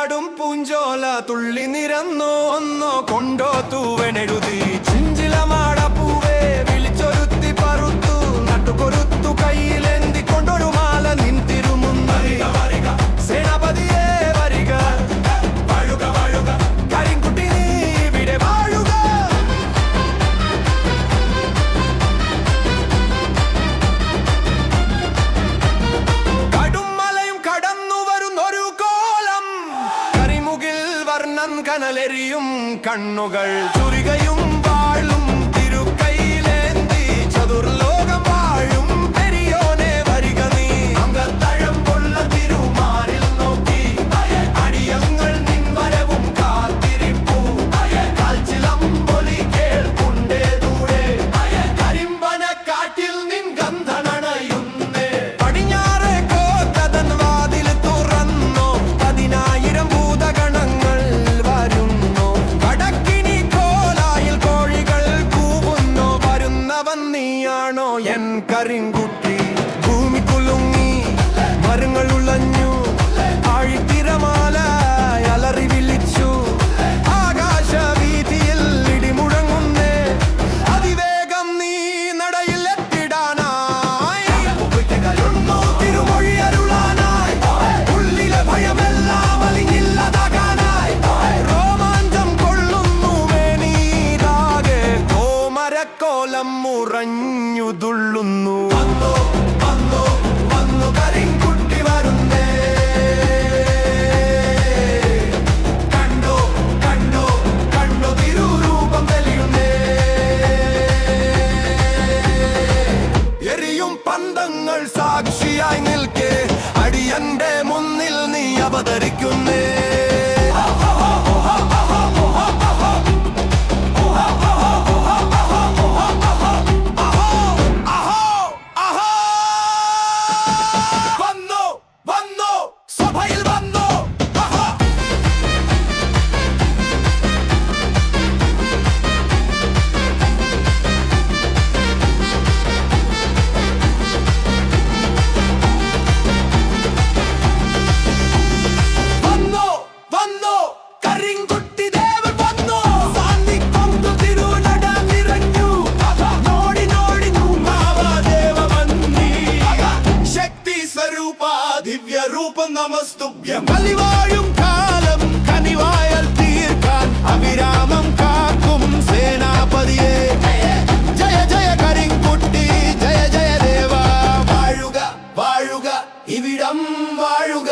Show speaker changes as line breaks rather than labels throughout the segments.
പാടും പൂഞ്ചോല തുള്ളി നിരന്നോ ഒന്നോ കൊണ്ടോ തൂവനെഴുതി ചിഞ്ചിലമാട പൂവേ വിളിച്ചൊരുത്തി പറുത്തു നട്ടുകൊരുത്തു കയ്യിലെന്തി കൊണ്ടൊരു മാല നിന്തിരുമുന്നറി സേനാപതിയേ വരിക വാഴുക വാഴുക കരിങ്കുട്ടി നീ ഇവിടെ വാഴുക. കടുംമലയും കടന്നു വരുന്നൊരു കോലം കരിമുകിൽ വർണ്ണൻ കനലെറിയും കണ്ണുകൾ ചുരികയും വാളും തിരുക്കൈയിലേന്തി ചതുർലോകം വാഴും പെരിയോനെ വരിക നീ. അങ്കത്തഴം കൊള്ള തിരുമാറിൽ നോക്കി അടിയങ്ങൾ നിൻ വരവും കാത്തിരിപ്പു. കാൽച്ചിലമ്പൊലി കേൾക്കുണ്ടേ ദൂരെ കരിമ്പന കാട്ടിൽ നിൻ ഗന്ധനണയുന്നേ. പടിഞ്ഞാറെ കോത്തതൻ വാതിൽ തുറന്നോ 10,000 ഭൂതഗണങ്ങൾ വരുന്നു. വടക്കിനി കോലായിൽ കോഴികൾ കൂവുന്നു. വരുന്നവൻ നീയാണോ എൻ കരിങ്കുട്ടി? ഭൂമി കുലുങ്ങി മരങ്ങൾ ഉളഞ്ഞു ആഴിത്തിരമാല അലറി വിളിച്ചു. ആകാശവീതിയിൽ ഇടിമുഴങ്ങുന്നേ അതിവേഗം നീ നടയിൽ എത്തിടാനായി. തിരുമൊഴി അരുളാനായി ഉള്ളിലെ ഭയമെല്ലാം അലിഞ്ഞില്ലതാകാനായി. രോമാഞ്ചം കൊള്ളുന്നു മേനീരാകെ കോമരക്കോലം മുറഞ്ഞു തുള്ളുന്നു. വന്നു വന്നു വന്നു കരിങ്കുട്ടി വരുന്നേ. കണ്ടോ കണ്ടോ കണ്ടോ തിരുരൂപം തെളിയുന്നേ. എരിയും പന്തങ്ങൾ സാക്ഷിയായി നിൽക്കെ അടിയന്റെ മുന്നിൽ നീ അവതരിക്കുന്നേ. വന്നോ വന്നോ സഭയിൽ വന്നോ. വന്നോ വന്നോ കരിങ്കുട്ടി ദേവൻ വന്നോ. സാന്നിക്കൊണ്ടു തിരുനട നിറഞ്ഞു. നോടി നോടി ദേവമന്നി ശക്തി സ്വരൂപ ദിവ്യ രൂപം നമസ്തുഭ്യം. കലിവാഴും കാലം കനിവായൽ തീർക്കാൻ അവിരാമം കാക്കും സേനാപതിയെ. ജയ ജയ കരിങ്കുട്ടി ജയ ജയ ദേവ. വാഴുക വാഴുക ഇവിടം വാഴുക.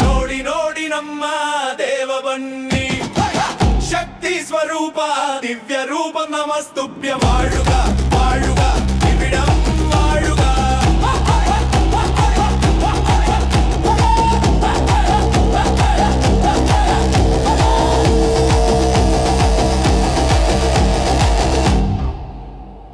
ನೋಡಿ ನೋಡಿ ನಮ್ಮ ದೇವಬನ್ನಿ ಶಕ್ತಿ ಸ್ವರೂಪ ದಿವ್ಯ ರೂಪ ನಮಸ್ತುಭ್ಯ. ವಾഴുക